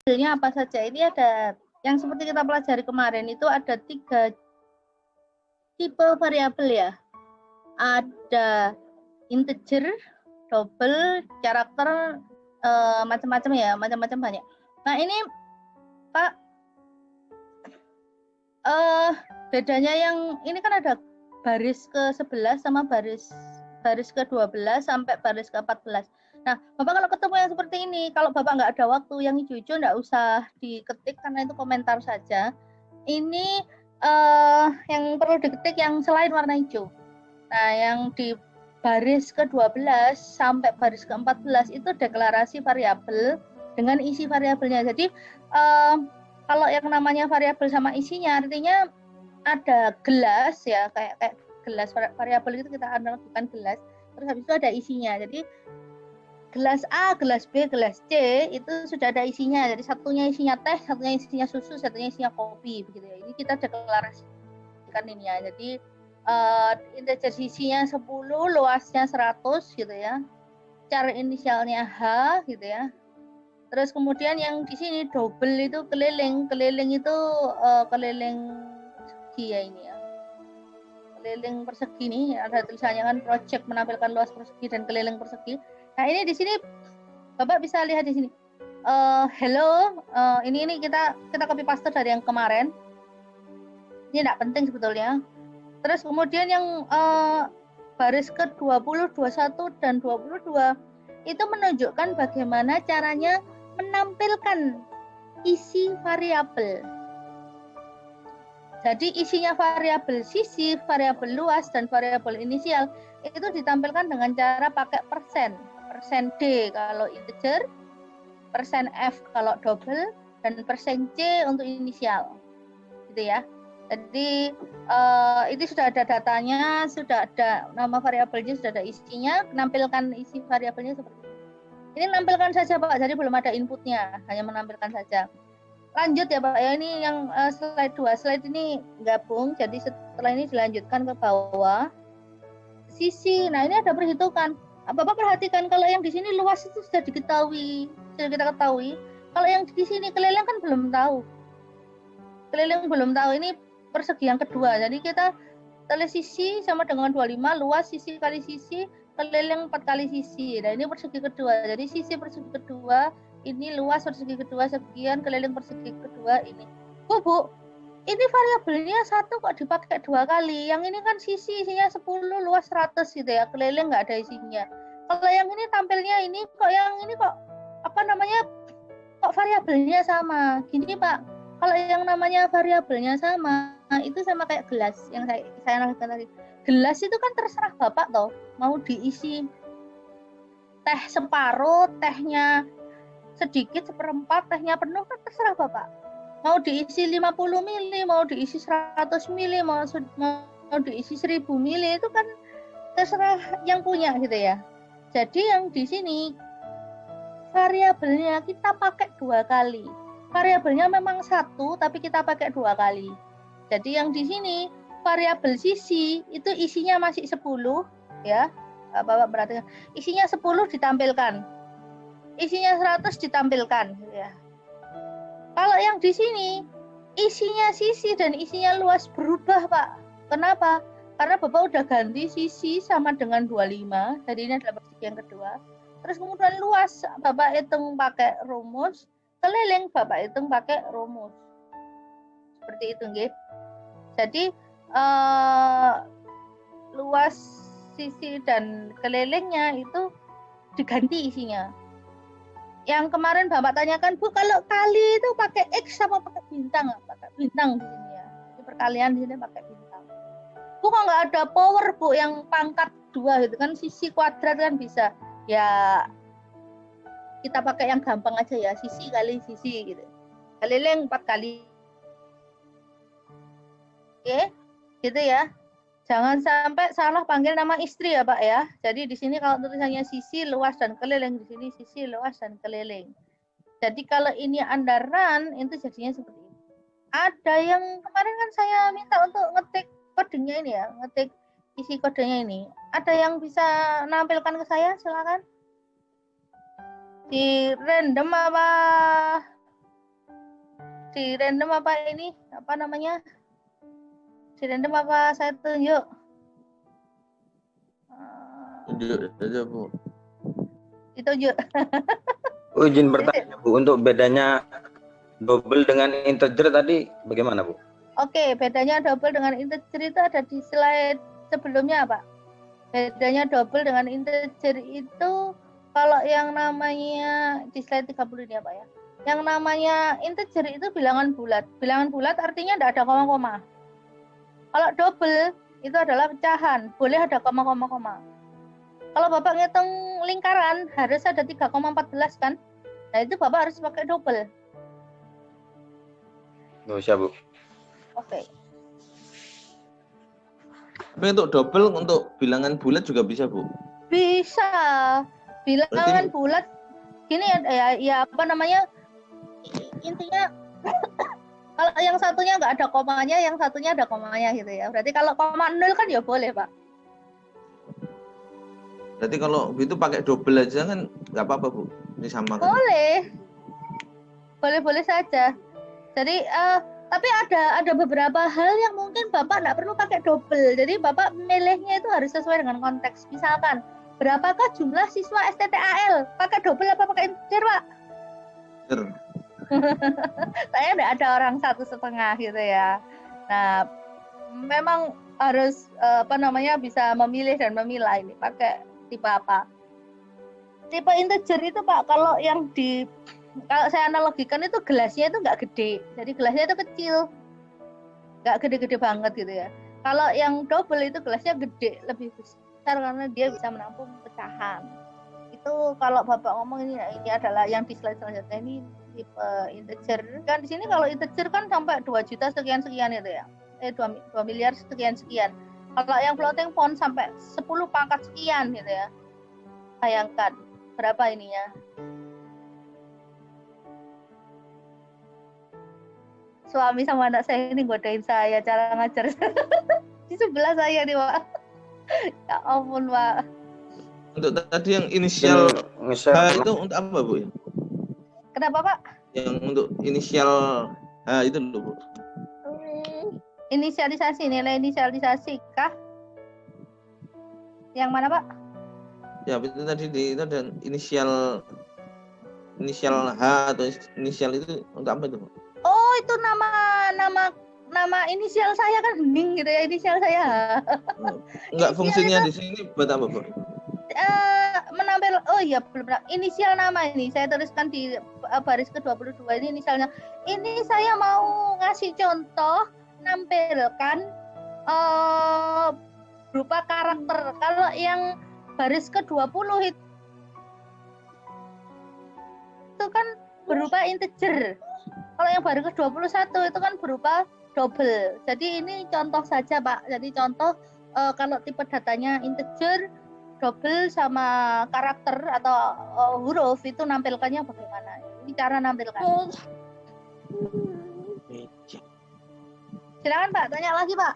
variabelnya apa saja? Ini ada yang seperti kita pelajari kemarin itu ada 3 tipe variabel ya. Ada integer, double, karakter, macam-macam ya, macam-macam banyak. Nah ini Pak, bedanya yang ini kan ada baris ke-11 sama baris ke-12 sampai baris ke-14. Nah, Bapak kalau ketemu yang seperti ini, kalau Bapak nggak ada waktu, yang hijau-hijau nggak usah diketik karena itu komentar saja. Ini yang perlu diketik yang selain warna hijau. Nah, yang di baris ke-12 sampai baris ke-14 itu deklarasi variabel dengan isi variabelnya. Jadi, kalau yang namanya variabel sama isinya, artinya ada gelas ya, kayak gelas variabel itu kita bukan gelas. Terus habis itu ada isinya. Jadi gelas A, gelas B, gelas C itu sudah ada isinya. Jadi satunya isinya teh, satunya isinya susu, satunya isinya kopi begitu ya. Ini kita deklarasikan ini ya. Jadi integer isinya 10, luasnya 100 gitu ya. Char inisialnya H gitu ya. Terus kemudian yang di sini double itu keliling itu keliling persegi ya ini ya. Keliling persegi nih ada tulisannya kan project menampilkan luas persegi dan keliling persegi. Nah ini di sini Bapak bisa lihat di sini. Hello, ini kita copy paste dari yang kemarin. Ini tidak penting sebetulnya. Terus kemudian yang baris ke-20, 21 dan 22 itu menunjukkan bagaimana caranya menampilkan isi variabel. Jadi isinya variabel sisi, variabel luas, dan variabel inisial itu ditampilkan dengan cara pakai persen. Persen D kalau integer, persen F kalau double, dan persen C untuk inisial. Gitu ya. Jadi itu sudah ada datanya, sudah ada nama variabelnya, sudah ada isinya, menampilkan isi variabelnya seperti ini. Ini menampilkan saja Pak, jadi belum ada inputnya, hanya menampilkan saja. Lanjut ya Pak ya, ini yang slide 2. Slide ini gabung, jadi setelah ini dilanjutkan ke bawah. Sisi, nah ini ada perhitungan. Bapak perhatikan kalau yang di sini luas itu sudah diketahui, sudah kita ketahui. Kalau yang di sini keliling kan belum tahu. Keliling belum tahu, ini persegi yang kedua. Jadi kita tulis sisi sama dengan 25, luas sisi kali sisi, keliling 4 kali sisi. Nah ini persegi kedua. Jadi sisi persegi kedua, ini luas persegi kedua sekian, keliling persegi kedua ini. Bu, ini variabelnya 1 kok dipakai 2 kali. Yang ini kan sisi isinya 10, luas 100 gitu ya. Keliling nggak ada isinya. Kalau yang ini tampilnya ini kok, yang ini kok apa namanya? Kok variabelnya sama? Gini Pak, kalau yang namanya variabelnya sama, itu sama kayak gelas yang saya lakukan tadi. Gelas itu kan terserah Bapak toh, mau diisi teh separuh, tehnya sedikit, seperempat, tehnya penuh kan terserah Bapak. Mau diisi 50 mili, mau diisi 100 mili, mau diisi 1000 mili, itu kan terserah yang punya gitu ya. Jadi yang di sini variabelnya kita pakai 2 kali. Variabelnya memang 1, tapi kita pakai 2 kali. Jadi yang di sini variabel sisi itu isinya masih 10 ya. Bapak perhatikan, isinya 10 ditampilkan. Isinya 100 ditampilkan ya. Kalau yang di sini isinya sisi dan isinya luas berubah, Pak. Kenapa? Karena Bapak udah ganti sisi sama dengan 25. Jadi ini adalah persegi yang kedua. Terus kemudian luas Bapak hitung pakai rumus, keliling Bapak hitung pakai rumus. Seperti itu, nggih. Jadi luas sisi dan kelilingnya itu diganti isinya. Yang kemarin Bapak tanyakan, Bu, kalau kali itu pakai X sama pakai bintang? Pakai bintang di sini ya. Jadi perkalian di sini pakai bintang. Bu, kok nggak ada power, Bu, yang pangkat 2 gitu kan, sisi kuadrat kan bisa. Ya kita pakai yang gampang aja ya, sisi kali sisi gitu. Keliling 4 kali. Oke, gitu ya. Jangan sampai salah panggil nama istri ya Pak ya. Jadi di sini kalau tulisannya sisi, luas, dan keliling, di sini sisi, luas, dan keliling. Jadi kalau ini Anda run, itu jadinya seperti ini. Ada yang kemarin kan saya minta untuk ngetik kodenya ini ya, ngetik isi kodenya ini. Ada yang bisa nampilkan ke saya? Silakan. Di random apa Di random apa ini? Apa namanya? Di random apa saya tunjuk? Tunjuk aja Bu. Ditunjuk. Izin bertanya Bu, untuk bedanya double dengan integer tadi bagaimana Bu? Oke, bedanya double dengan integer itu ada di slide sebelumnya, Pak. Bedanya double dengan integer itu kalau yang namanya di slide 30 ini ya, Pak ya. Yang namanya integer itu bilangan bulat. Bilangan bulat artinya tidak ada koma-koma. Kalau double itu adalah pecahan, boleh ada koma-koma. Kalau Bapak ngitung lingkaran harus ada 3,14 kan? Nah, itu Bapak harus pakai double. Nggak usah Bu. Oke. Tapi untuk double untuk bilangan bulat juga bisa Bu. Bisa. Bilangan Berarti bulat gini ya apa namanya? Intinya kalau yang satunya nggak ada komanya, yang satunya ada komanya gitu ya. Berarti kalau koma 0 kan ya boleh, Pak. berarti kalau itu pakai double aja kan nggak apa-apa Bu. Ini sama kan. Boleh. Boleh-boleh saja. Jadi tapi ada beberapa hal yang mungkin Bapak nggak perlu pakai double. Jadi Bapak milihnya itu harus sesuai dengan konteks. Misalkan, berapakah jumlah siswa STTAL? Pakai double apa pakai integer, Pak? Bener. Saya nggak ada orang 1,5 gitu ya. Nah, memang harus bisa memilih dan memilah ini pakai tipe apa. Tipe integer itu Pak, kalau saya analogikan itu gelasnya itu nggak gede, jadi gelasnya itu kecil, nggak gede-gede banget gitu ya. Kalau yang double itu gelasnya gede, lebih besar karena dia bisa menampung pecahan. Itu kalau Bapak ngomong ini adalah yang di slide selanjutnya ini tipe integer. Kan di sini kalau integer kan sampai 2 juta sekian-sekian itu ya. 2 miliar sekian-sekian. Kalau yang floating point sampai 10 pangkat sekian gitu ya. Bayangkan berapa ininya? Suami sama anak saya ini godain saya cara ngajar di sebelah saya nih Pak. Ya ampun Pak. Untuk tadi yang inisial H itu untuk apa Bu? Kenapa Pak? Yang untuk inisial H itu loh Bu. Inisialisasi, nilai inisialisasi kah? Yang mana Pak? Ya itu tadi itu ada inisial H atau inisial itu untuk apa itu Pak? Oh itu nama inisial saya kan hening gitu ya, inisial saya. Enggak, fungsinya di sini buat apa Bu? Menampil, oh iya belum, inisial nama ini saya tuliskan di baris ke-22 ini inisialnya. Ini saya mau ngasih contoh nampilkan berupa karakter. Kalau yang baris ke-20 itu kan berupa integer. Kalau yang baris ke-21 itu kan berupa double. Jadi ini contoh saja Pak. Jadi contoh kalau tipe datanya integer, double sama karakter atau huruf itu nampilkannya bagaimana? Ini cara nampilkan. Silakan Pak, tanya lagi Pak.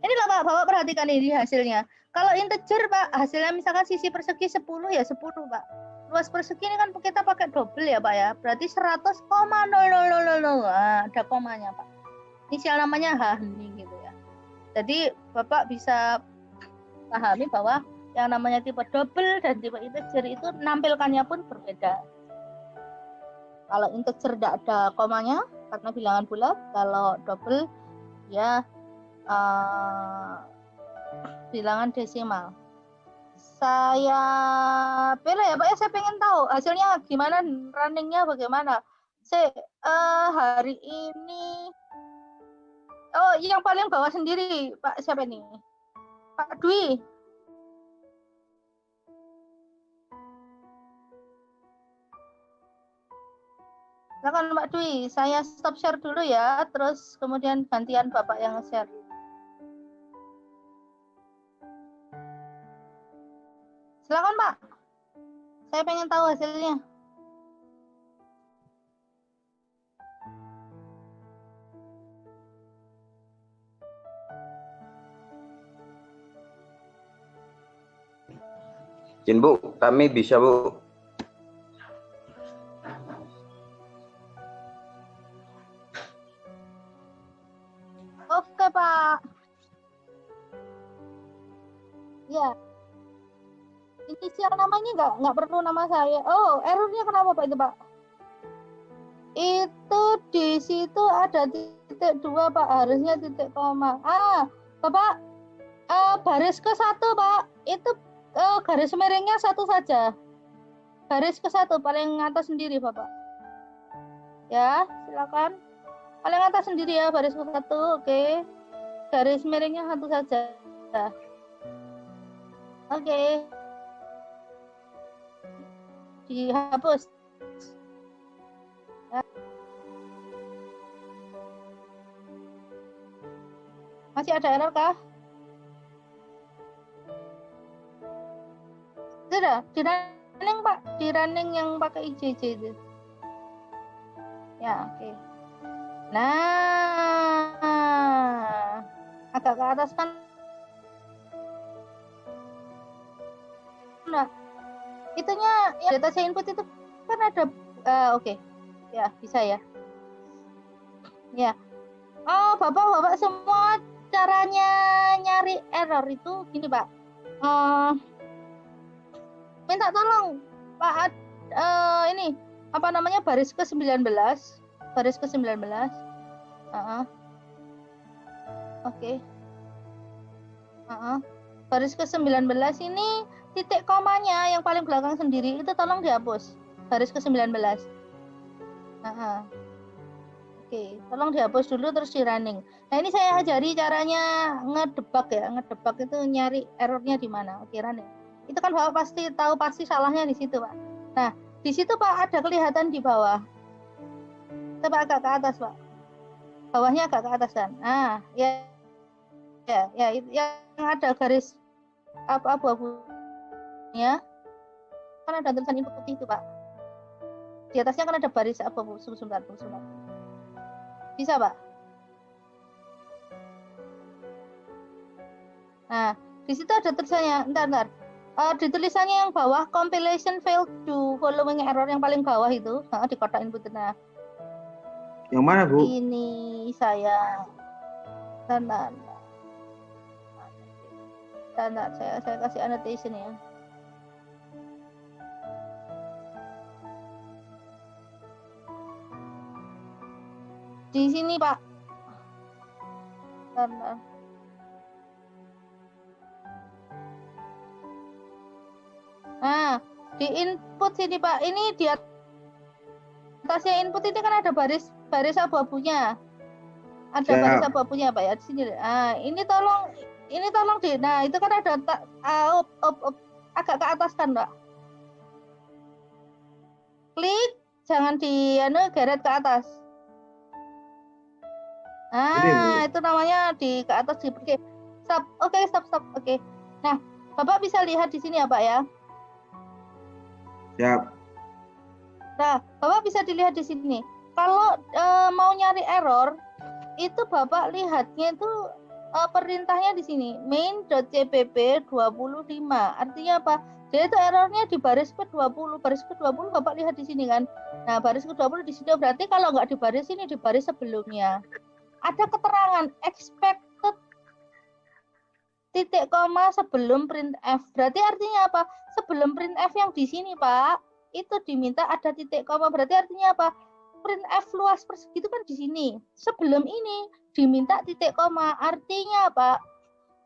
Ini loh Pak, Bapak perhatikan ini hasilnya. Kalau integer Pak, hasilnya misalkan sisi persegi 10 ya 10 Pak. Luas persegi ini kan kita pakai double ya Pak ya. Berarti 100,0000. Nah, ada komanya Pak. Inisial namanya H gitu ya. Jadi Bapak bisa pahami bahwa yang namanya tipe double dan tipe integer itu nampilkannya pun berbeda. Kalau integer tidak ada komanya karena bilangan bulat, kalau double ya bilangan desimal. Saya pilih ya Pak ya, saya pengen tahu hasilnya gimana, runningnya bagaimana. Hari ini, oh yang paling bawah sendiri Pak siapa ini? Pak Dwi. Silakan Mbak Dwi, saya stop share dulu ya, terus kemudian gantian Bapak yang share. Silakan Pak, saya pengen tahu hasilnya. Izin Bu, kami bisa Bu. Ya, inisial namanya nggak perlu nama saya. Oh, errornya kenapa Pak itu Pak? Itu di situ ada titik 2 Pak, harusnya titik koma. Bapak, baris ke 1 Pak, itu garis miringnya 1 saja. Garis ke 1 paling atas sendiri Bapak. Ya, silakan. Paling atas sendiri ya, baris ke 1, oke. Garis miringnya 1 saja. Oke. Dihapus. Ya. Masih ada error kah? Sudah, di running Pak, di running yang pakai IJJ itu. Ya, oke. Nah, agak ke atas kan. Nah, itunya ya, data saya input itu kan ada oke. Ya, bisa ya. Ya. Oh, Bapak semua caranya nyari error itu gini, Pak. Minta tolong Pak, ini apa namanya, baris ke 19. Baris ke 19. Oke. Baris ke 19 ini titik komanya yang paling belakang sendiri itu tolong dihapus. Baris ke 19. Oke, tolong dihapus dulu terus di running. Nah, ini saya ajari caranya ngedebak ya. Ngedebak itu nyari errornya di mana. Oke, running. Itu kan Bapak pasti tahu pasti salahnya di situ, Pak. Nah, di situ Pak ada kelihatan di bawah. Coba agak ke atas, Pak. Bawahnya agak ke atas kan. Nah, ya yang ada garis abu-abu ya. Kan ada tulisan input putih itu, Pak. Di atasnya kan ada baris abu-abu. Sebentar. Bisa, Pak? Nah, di situ ada tulisannya. Bentar. Di tulisannya yang bawah, compilation failed to following error yang paling bawah itu, di kotak input. Nah, yang mana Bu? Ini saya. Bentar. Saya kasih annotation ya. Di sini, Pak. Bentar. Nah, di input sini, Pak. Ini di atasnya input ini kan ada baris abu-abunya. Ada baris abu-abunya, Pak ya, di sini. Nah, ini tolong di. Nah, itu kan ada agak ke atas kan, Pak. Klik, jangan geret ke atas. Nah, itu namanya di ke atas Oke. Stop. Oke. Nah, Bapak bisa lihat di sini ya, Pak ya. Siap. Nah, Bapak bisa dilihat di sini. Kalau mau nyari error, itu Bapak lihatnya itu perintahnya di sini, main.cpp 25. Artinya apa? Jadi itu errornya di baris ke-20. Baris ke-20 Bapak lihat di sini kan. Nah, baris ke-20 di sini berarti kalau nggak di baris ini, di baris sebelumnya. Ada keterangan expected titik koma sebelum printf. Berarti artinya apa? Sebelum printf yang di sini, Pak, itu diminta ada titik koma. Berarti artinya apa? Printf luas persegi itu kan di sini. Sebelum ini diminta titik koma. Artinya, Pak,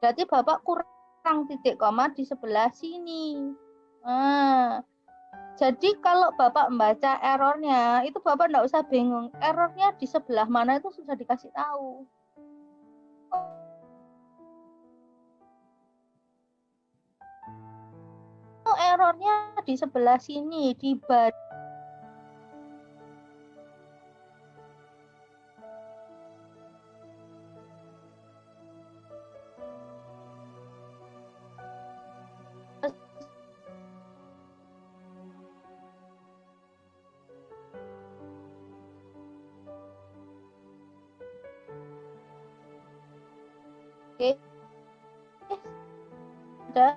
berarti Bapak kurang titik koma di sebelah sini. Nah, jadi kalau Bapak membaca errornya, itu Bapak enggak usah bingung. Errornya di sebelah mana itu sudah dikasih tahu. Oh, errornya di sebelah sini, di baris. Oke. Sudah.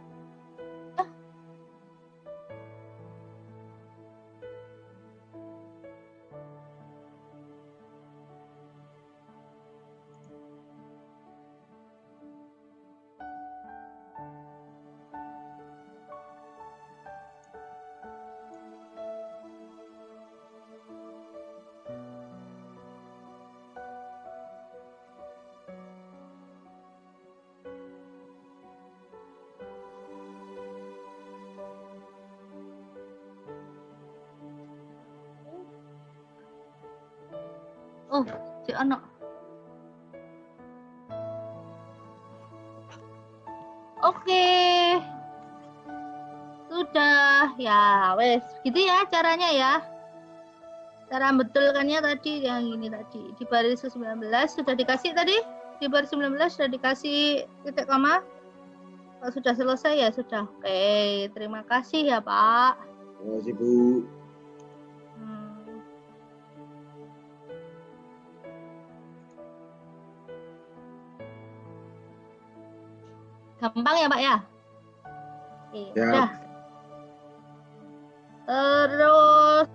Oh, si anak. Oke. Sudah, ya wes. Gitu ya caranya ya. Cara betulkannya tadi yang ini tadi. Di baris 19 sudah dikasih tadi. Di baris 19 sudah dikasih titik koma. Kalau sudah selesai ya sudah. Oke, terima kasih ya Pak. Terima kasih Bu. Gampang ya Pak ya? Oke, Ya. udah. Terus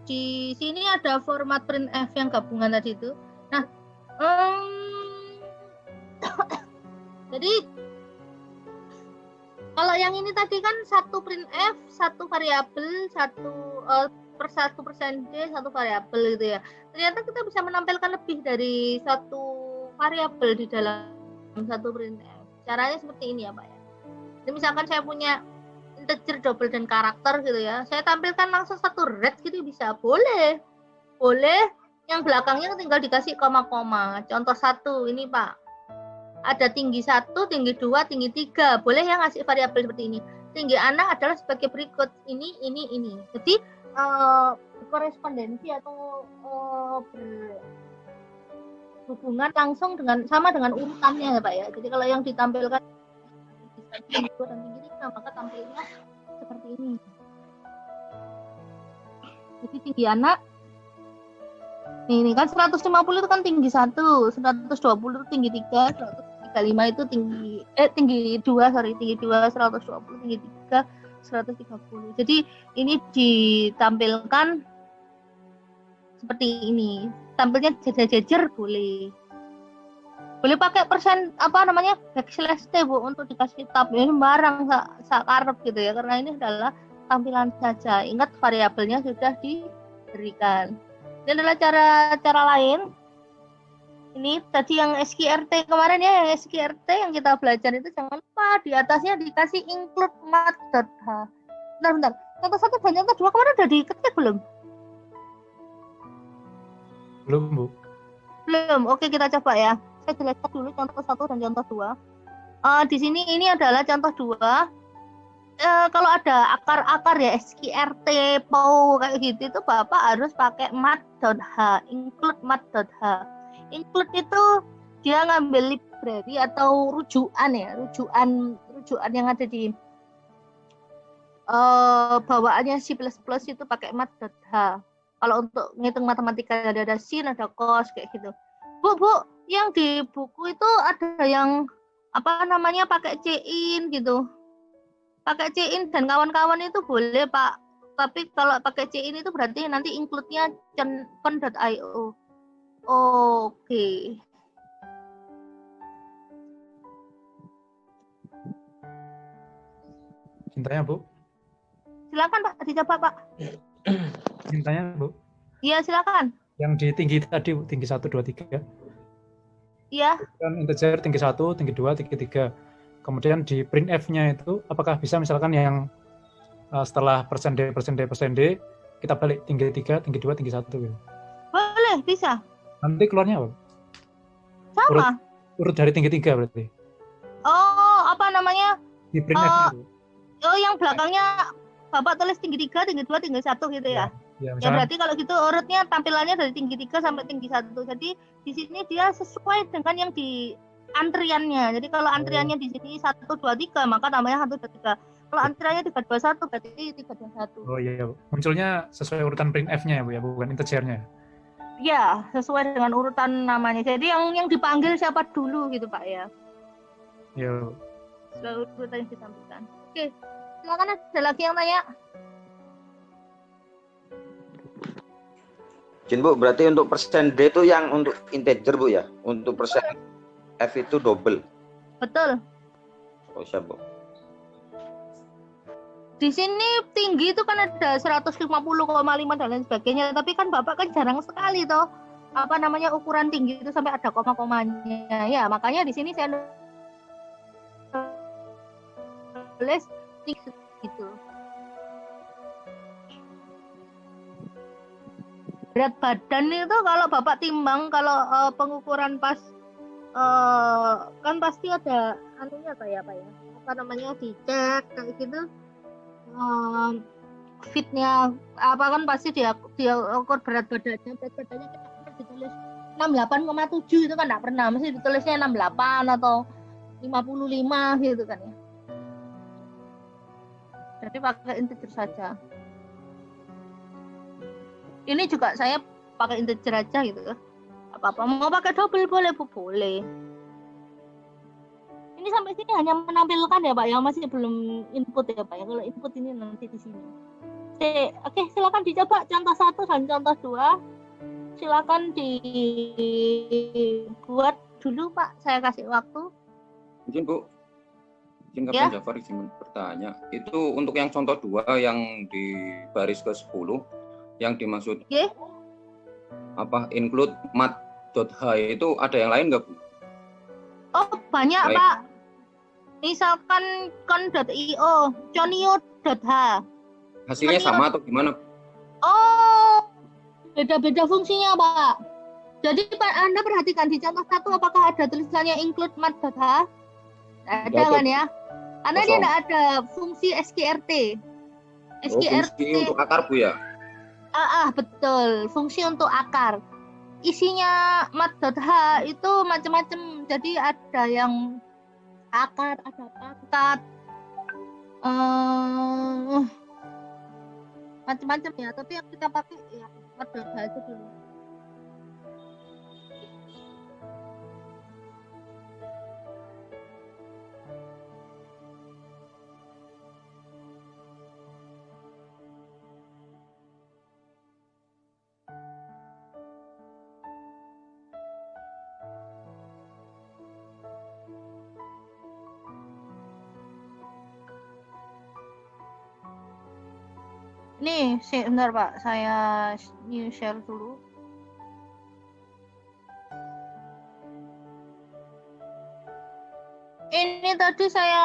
di sini ada format printf yang gabungan tadi itu. Nah, jadi kalau yang ini tadi kan satu printf, satu variabel, per 1% D, satu variabel gitu ya. Ternyata kita bisa menampilkan lebih dari satu variabel di dalam satu printf. Caranya seperti ini ya Pak ya. Jadi misalkan saya punya integer, double, dan karakter gitu ya. Saya tampilkan langsung satu red gitu bisa. Boleh. Boleh. Yang belakangnya tinggal dikasih koma-koma. Contoh 1 ini Pak. Ada tinggi 1, tinggi 2, tinggi 3. Boleh ya ngasih variabel seperti ini. Tinggi anak adalah sebagai berikut. Ini. Jadi korespondensi atau berhubungan langsung sama dengan urutannya ya Pak ya. Jadi kalau yang ditampilkan tinggi 2 dan tinggi 3 maka tampilnya seperti ini. Jadi tinggi anak ini kan 150 itu kan tinggi 1, 120 itu tinggi 3, 135 itu tinggi 2, tinggi 2, 120 tinggi 3, 130. Jadi ini ditampilkan seperti ini. Tampilnya jejer-jejer boleh. Boleh pakai persen backslash T Bu untuk dikasih tab ini sembarang sakarep gitu ya, karena ini adalah tampilan saja. Ingat variabelnya sudah diberikan. Ini adalah cara lain. Ini tadi yang SQRT kemarin ya, yang SQRT yang kita belajar itu jangan lupa di atasnya dikasih include math.h. Bentar. Contoh 1 dan contoh 2 kemarin udah diketik belum? Belum, Bu. Belum. Oke, kita coba ya. Saya jelaskan dulu contoh 1 dan contoh 2. Di sini ini adalah contoh 2. Kalau ada akar-akar ya SQRT, POW kayak gitu itu Bapak harus pakai math.h, include math.h. Include itu dia ngambil library atau rujukan ya, rujukan yang ada di bawaannya C++ itu pakai math.h. Kalau untuk ngitung matematika ada sin, ada cos kayak gitu. Bu, yang di buku itu ada yang pakai cin gitu. Pakai cin dan kawan-kawan itu boleh Pak. Tapi kalau pakai cin itu berarti nanti include-nya con.io. Oke. Cintanya, Bu. Silakan Pak, dicoba Pak. Cintanya, Bu. Iya, silakan. Yang di tinggi tadi, Bu, tinggi 1, 2, 3. Iya. Kan integer tinggi 1, tinggi 2, tinggi 3. Kemudian di printf-nya itu apakah bisa misalkan yang setelah persen D kita balik tinggi 3, tinggi 2, tinggi 1 gitu. Boleh, bisa. Nanti keluarnya apa? Sama. Urut dari tinggi 3 berarti. Di printf itu. Yang belakangnya Bapak tulis tinggi 3, tinggi 2, tinggi 1 gitu ya. Ya, Ya berarti kalau gitu urutnya tampilannya dari tinggi 3 sampai tinggi 1. Jadi di sini dia sesuai dengan yang di antriannya. Jadi kalau antriannya di sini 1, 2, 3 maka namanya 1, 2, 3. Kalau antriannya 3, 2, 1 berarti 3, 2, 1. Oh iya, Bu. Munculnya sesuai urutan printf-nya ya, Bu ya, bukan integernya. Ya, sesuai dengan urutan namanya. Jadi yang dipanggil siapa dulu gitu Pak ya. Iya. Sesuai urutan yang ditampilkan. Oke, silakan ada lagi yang tanya. Jin Bu, berarti untuk persen D itu yang untuk integer Bu ya? Untuk persen F itu double. Betul. Oh siap Bu. Di sini tinggi itu kan ada 150,5 dan lain sebagainya. Tapi kan Bapak kan jarang sekali toh ukuran tinggi itu sampai ada koma-komanya. Ya, makanya di sini saya tulis gitu. berat badan itu kalau Bapak timbang, kalau pengukuran pas kan pasti ada anunya kayak apa ya? Apa namanya, dicek kayak gitu. Fitnya apa kan pasti dia ukur berat badannya kita pernah ditulis 68,7 itu kan enggak pernah, mesti ditulisnya 68 atau 55 gitu kan ya. Jadi pakai integer saja. Ini juga saya pakai integer aja gitu. Apa-apa mau pakai double boleh, Bu, boleh. Ini sampai sini hanya menampilkan ya Pak, yang masih belum input ya Pak ya. Kalau input ini nanti di sini. Oke, silakan dicoba contoh 1 dan contoh 2. Silakan dibuat dulu Pak, saya kasih waktu. Izin Bu, izin Ya. Kapten Jafar izin bertanya. Itu untuk yang contoh 2 yang di baris ke-10 yang dimaksud apa include mat.h itu ada yang lain nggak Bu? Oh banyak Baik. Pak. Misalkan con.io, conio.h. Hasilnya sama atau gimana? Oh, beda-beda fungsinya Pak. Jadi Pak, Anda perhatikan di contoh 1 apakah ada tulisannya include mat.h? Ada Ada. kan ya? Karena dia Kosong. tidak ada fungsi SQRT. Fungsi untuk akar Bu ya? Betul, fungsi untuk akar. Isinya mat.h itu macam-macam. Jadi ada yang akar, ada pangkat, macam-macam ya. Tapi yang kita pakai ya mat.h itu dulu. Nih, sebentar Pak, saya new share dulu. Ini tadi saya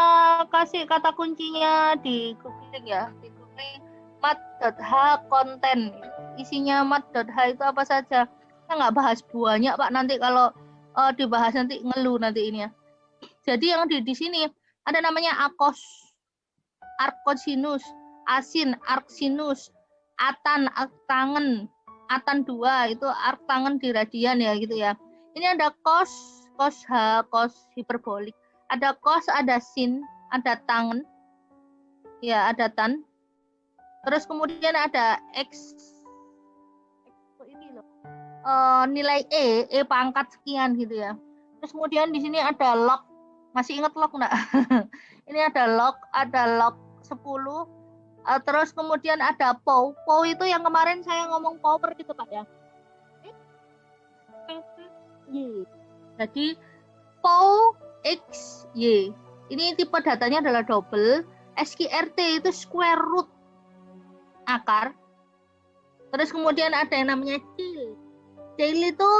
kasih kata kuncinya di googling ya, di googling mat.h konten. Isinya mat.h itu apa saja? Kita nggak bahas banyak Pak, nanti kalau dibahas nanti ngeluh nanti ini ya. Jadi yang di sini ada namanya akos, arkosinus, asin, arksinus, atan, arctangen, atan 2 itu arctangen di radian ya gitu ya. Ini ada cos, cos H, cos hiperbolik. Ada cos, ada sin, ada tangen. Ya, ada tan. Terus kemudian ada x. Ini loh. Nilai E pangkat sekian gitu ya. Terus kemudian di sini ada log. Masih ingat log enggak? Ini ada log 10. Terus kemudian ada POW. POW itu yang kemarin saya ngomong power gitu Pak ya. Jadi POW X, Y. Ini tipe datanya adalah double. SQRT itu square root akar. Terus kemudian ada yang namanya CIL. CIL itu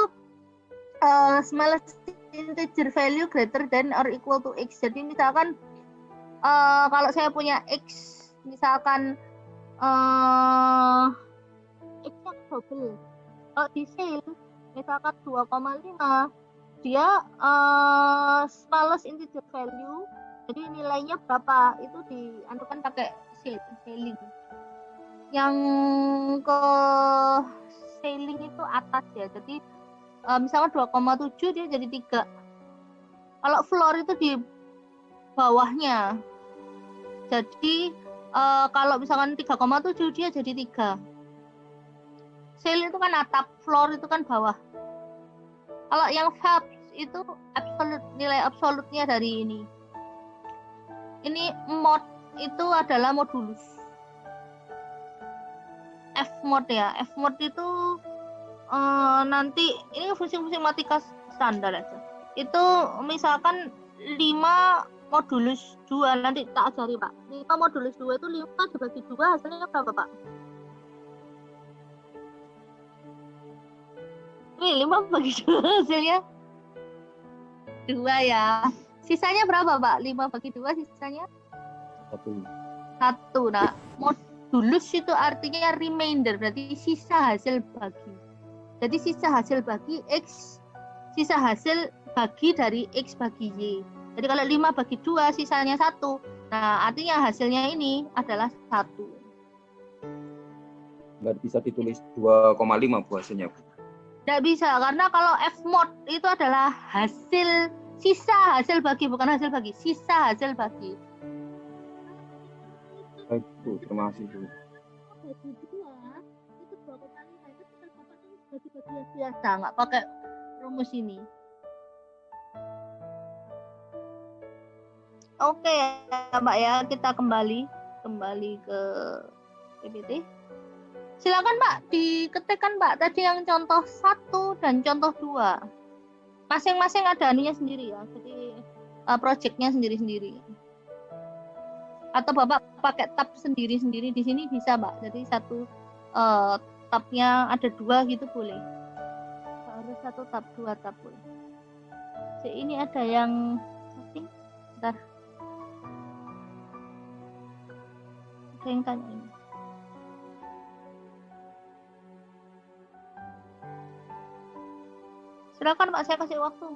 smallest integer value greater than or equal to X. Jadi misalkan kalau saya punya X, misalkan X-nya double. Kalau di CIL, misalkan 2,5, dia smallest integer value, jadi nilainya berapa itu diantukan pakai ceiling. Yang ke ceiling itu atas ya, jadi misalkan 2,7 dia jadi 3. Kalau floor itu di bawahnya, jadi kalau misalkan 3,7 dia jadi 3. Ceiling itu kan atap, floor itu kan bawah. Kalau yang VABS itu nilai absolutnya dari ini. Ini mod itu adalah modulus. F mod ya. F mod itu nanti ini fungsi-fungsi matematika standar aja. Itu misalkan 5 modulus 2 nanti tak ajari Pak. 5 modulus 2 itu 5 dibagi 2 hasilnya berapa Pak? Ini 5 bagi 2 hasilnya 2 ya. Sisanya berapa Pak? 5 bagi 2 sisanya? 1. Nah, modulus itu artinya remainder, berarti sisa hasil bagi. Jadi sisa hasil bagi X, sisa hasil bagi dari X bagi Y. Jadi kalau 5 bagi 2, sisanya 1. Nah, artinya hasilnya ini adalah 1. Nggak bisa ditulis 2,5 Bu hasilnya, Bu. Tidak bisa, karena kalau F mod itu adalah hasil, sisa hasil bagi, bukan hasil bagi, sisa hasil bagi. Baik Bu, terima kasih Bu. Bagi 2, itu 2,5, itu kita dapat bagi-bagi yang biasa, nggak pakai rumus ini. Oke ya Mbak ya, kita kembali ke PPT. Silakan Mbak, diketikkan Mbak tadi yang contoh 1 dan contoh 2. Masing-masing ada anunya sendiri ya, jadi projectnya sendiri-sendiri. Atau Bapak pakai tab sendiri-sendiri di sini bisa Mbak, jadi satu tabnya ada 2 gitu boleh. Harus 1 tab, 2 tab boleh. Jadi ini ada yang setting, bentar. Ada yang tanya ini. Silakan Pak, saya kasih waktu.